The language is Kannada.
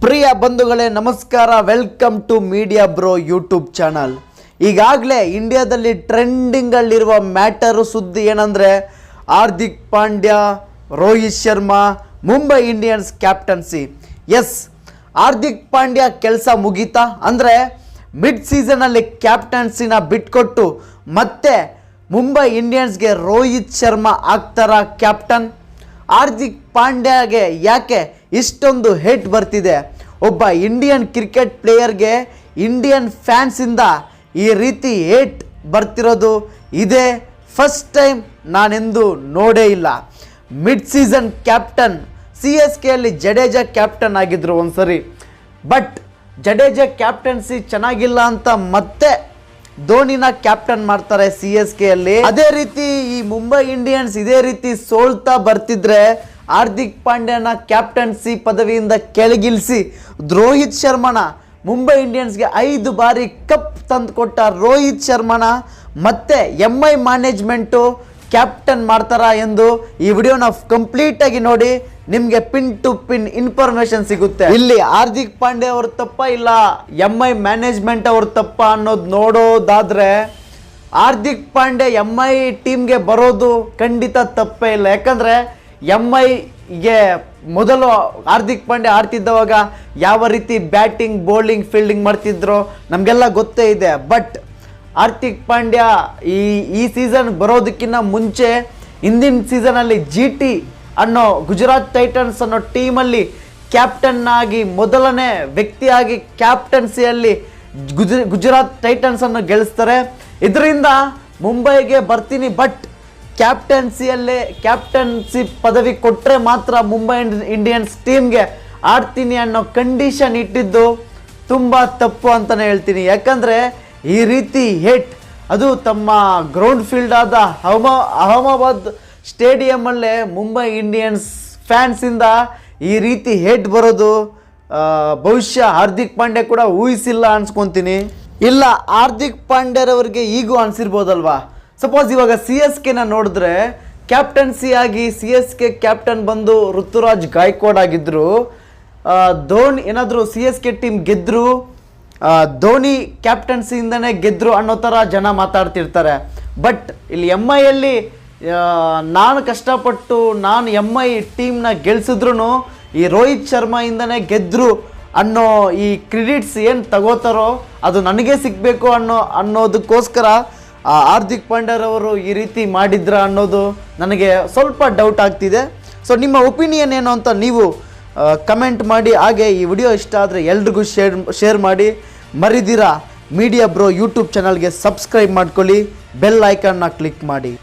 ಪ್ರಿಯ ಬಂಧುಗಳೇ ನಮಸ್ಕಾರ, welcome to media bro YouTube channel. ಈಗಾಗಲೇ ಇಂಡಿಯಾದಲ್ಲಿ ಟ್ರೆಂಡಿಂಗಲ್ಲಿರುವ ಮ್ಯಾಟರು ಸುದ್ದಿ ಏನಂದರೆ Hardik Pandya, Rohit Sharma, Mumbai Indians captaincy. Yes, Hardik Pandya ಕೆಲಸ ಮುಗೀತಾ ಅಂದರೆ ಮಿಡ್ ಸೀಸನಲ್ಲಿ ಕ್ಯಾಪ್ಟನ್ಸಿನ ಬಿಟ್ಕೊಟ್ಟು ಮತ್ತೆ ಮುಂಬೈ ಇಂಡಿಯನ್ಸ್ಗೆ ರೋಹಿತ್ ಶರ್ಮಾ ಆಗ್ತಾರಾ ಕ್ಯಾಪ್ಟನ್? ಹಾರ್ದಿಕ್ ಪಾಂಡ್ಯಗೆ ಯಾಕೆ ಇಷ್ಟೊಂದು ಹೇಟ್ ಬರ್ತಿದೆ? ಒಬ್ಬ ಇಂಡಿಯನ್ ಕ್ರಿಕೆಟ್ ಪ್ಲೇಯರ್ಗೆ ಇಂಡಿಯನ್ ಫ್ಯಾನ್ಸಿಂದ ಈ ರೀತಿ ಹೇಟ್ ಬರ್ತಿರೋದು ಇದೇ ಫಸ್ಟ್ ಟೈಮ್ ನಾನೆಂದು ನೋಡೇ ಇಲ್ಲ. ಮಿಡ್ ಸೀಸನ್ ಕ್ಯಾಪ್ಟನ್ CSKಯಲ್ಲಿ ಜಡೇಜಾ ಕ್ಯಾಪ್ಟನ್ ಆಗಿದ್ರು ಒಂದ್ಸರಿ, ಬಟ್ ಜಡೇಜಾ ಕ್ಯಾಪ್ಟನ್ಸಿ ಚೆನ್ನಾಗಿಲ್ಲ ಅಂತ ಮತ್ತೆ ಧೋನಿನ ಕ್ಯಾಪ್ಟನ್ ಮಾಡ್ತಾರೆ CSKಯಲ್ಲಿ. ಅದೇ ರೀತಿ ಈ ಮುಂಬೈ ಇಂಡಿಯನ್ಸ್ ಇದೇ ರೀತಿ ಸೋಲ್ತಾ ಬರ್ತಿದ್ರೆ ಹಾರ್ದಿಕ್ ಪಾಂಡ್ಯನ ಕ್ಯಾಪ್ಟನ್ಸಿ ಪದವಿಯಿಂದ ಕೆಳಗಿಳಿಸಿ ರೋಹಿತ್ ಶರ್ಮಾನ, ಮುಂಬೈ ಇಂಡಿಯನ್ಸ್ಗೆ 5 ಬಾರಿ ಕಪ್ ತಂದುಕೊಟ್ಟ ರೋಹಿತ್ ಶರ್ಮಾನ ಮತ್ತೆ MI ಮ್ಯಾನೇಜ್ಮೆಂಟು ಕ್ಯಾಪ್ಟನ್ ಮಾಡ್ತಾರಾ ಎಂದು ಈ ವಿಡಿಯೋನ ಕಂಪ್ಲೀಟಾಗಿ ನೋಡಿ, ನಿಮಗೆ ಪಿನ್ ಟು ಪಿನ್ ಇನ್ಫಾರ್ಮೇಶನ್ ಸಿಗುತ್ತೆ. ಇಲ್ಲಿ ಹಾರ್ದಿಕ್ ಪಾಂಡ್ಯ ಅವ್ರ ತಪ್ಪ ಇಲ್ಲ MI ಮ್ಯಾನೇಜ್ಮೆಂಟ್ ಅವ್ರ ತಪ್ಪ ಅನ್ನೋದು ನೋಡೋದಾದ್ರೆ ಹಾರ್ದಿಕ್ ಪಾಂಡ್ಯ MI ಟೀಮ್ಗೆ ಬರೋದು ಖಂಡಿತ ತಪ್ಪೇ ಇಲ್ಲ. ಯಾಕಂದರೆ MIಗೆ ಮೊದಲು ಹಾರ್ದಿಕ್ ಪಾಂಡ್ಯ ಆಡ್ತಿದ್ದವಾಗ ಯಾವ ರೀತಿ ಬ್ಯಾಟಿಂಗ್, ಬೌಲಿಂಗ್, ಫೀಲ್ಡಿಂಗ್ ಮಾಡ್ತಿದ್ರು ನಮಗೆಲ್ಲ ಗೊತ್ತೇ ಇದೆ. ಬಟ್ ಹಾರ್ದಿಕ್ ಪಾಂಡ್ಯ ಈ ಸೀಸನ್ ಬರೋದಕ್ಕಿಂತ ಮುಂಚೆ ಹಿಂದಿನ ಸೀಸನಲ್ಲಿ GT ಅನ್ನೋ ಗುಜರಾತ್ ಟೈಟನ್ಸ್ ಅನ್ನೋ ಟೀಮಲ್ಲಿ ಕ್ಯಾಪ್ಟನ್ ಆಗಿ ಮೊದಲನೇ ವ್ಯಕ್ತಿಯಾಗಿ ಕ್ಯಾಪ್ಟನ್ಸಿಯಲ್ಲಿ ಗುಜರಾತ್ ಟೈಟನ್ಸ್ ಅನ್ನು ಗೆಲ್ಲಿಸ್ತಾರೆ. ಇದರಿಂದ ಮುಂಬೈಗೆ ಬರ್ತೀನಿ, ಬಟ್ ಕ್ಯಾಪ್ಟನ್ಸಿ ಪದವಿ ಕೊಟ್ಟರೆ ಮಾತ್ರ ಮುಂಬೈ ಇಂಡಿಯನ್ಸ್ ಟೀಮ್ಗೆ ಆಡ್ತೀನಿ ಅನ್ನೋ ಕಂಡೀಷನ್ ಇಟ್ಟಿದ್ದು ತುಂಬ ತಪ್ಪು ಅಂತಲೇ ಹೇಳ್ತೀನಿ. ಯಾಕಂದರೆ ಈ ರೀತಿ ಹೇಟ್, ಅದು ತಮ್ಮ ಗ್ರೌಂಡ್ ಫೀಲ್ಡ್ ಆದ ಅಹಮದಾಬಾದ್ ಸ್ಟೇಡಿಯಮಲ್ಲೇ ಮುಂಬೈ ಇಂಡಿಯನ್ಸ್ ಫ್ಯಾನ್ಸಿಂದ ಈ ರೀತಿ ಹೇಟ್ ಬರೋದು ಬಹುಶಃ ಹಾರ್ದಿಕ್ ಪಾಂಡ್ಯ ಕೂಡ ಊಹಿಸಿಲ್ಲ ಅನ್ಸ್ಕೊತೀನಿ. ಇಲ್ಲ, ಹಾರ್ದಿಕ್ ಪಾಂಡ್ಯರವ್ರಿಗೆ ಈಗೂ ಅನಿಸಿರ್ಬೋದಲ್ವಾ. ಸಪೋಸ್ ಇವಾಗ CSKನ ನೋಡಿದ್ರೆ ಕ್ಯಾಪ್ಟನ್ಸಿಯಾಗಿ CSK ಕ್ಯಾಪ್ಟನ್ ಬಂದು ಋತುರಾಜ್ ಗಾಯಕ್ವಾಡ್ ಆಗಿದ್ದರು. ಧೋನಿ ಏನಾದರೂ CSK ಟೀಮ್ ಗೆದ್ದರು, ಧೋನಿ ಕ್ಯಾಪ್ಟನ್ಸಿಯಿಂದನೇ ಗೆದ್ದರು ಅನ್ನೋ ಥರ ಜನ ಮಾತಾಡ್ತಿರ್ತಾರೆ. ಬಟ್ ಇಲ್ಲಿ MIಯಲ್ಲಿ ನಾನು ಕಷ್ಟಪಟ್ಟು MI ಟೀಮ್ನ ಗೆಲ್ಸಿದ್ರು ಈ ರೋಹಿತ್ ಶರ್ಮಾಯಿಂದನೇ ಗೆದ್ದರು ಅನ್ನೋ ಈ ಕ್ರೆಡಿಟ್ಸ್ ಏನು ತಗೋತಾರೋ ಅದು ನನಗೆ ಸಿಗಬೇಕು ಅನ್ನೋದಕ್ಕೋಸ್ಕರ ಹಾರ್ದಿಕ್ ಪಾಂಡ್ಯರವರು ಈ ರೀತಿ ಮಾಡಿದ್ರ ಅನ್ನೋದು ನನಗೆ ಸ್ವಲ್ಪ ಡೌಟ್ ಆಗ್ತಿದೆ. ಸೊ ನಿಮ್ಮ ಒಪಿನಿಯನ್ ಏನು ಅಂತ ನೀವು ಕಮೆಂಟ್ ಮಾಡಿ. ಹಾಗೆ ಈ ವಿಡಿಯೋ ಇಷ್ಟ ಆದರೆ ಎಲ್ರಿಗೂ ಶೇರ್ ಮಾಡಿ. ಮರಿದಿರಾ ಮೀಡಿಯಾ ಬ್ರೋ ಯೂಟ್ಯೂಬ್ ಚಾನಲ್ಗೆ ಸಬ್ಸ್ಕ್ರೈಬ್ ಮಾಡ್ಕೊಳ್ಳಿ, ಬೆಲ್ ಐಕಾನ್ನ ಕ್ಲಿಕ್ ಮಾಡಿ.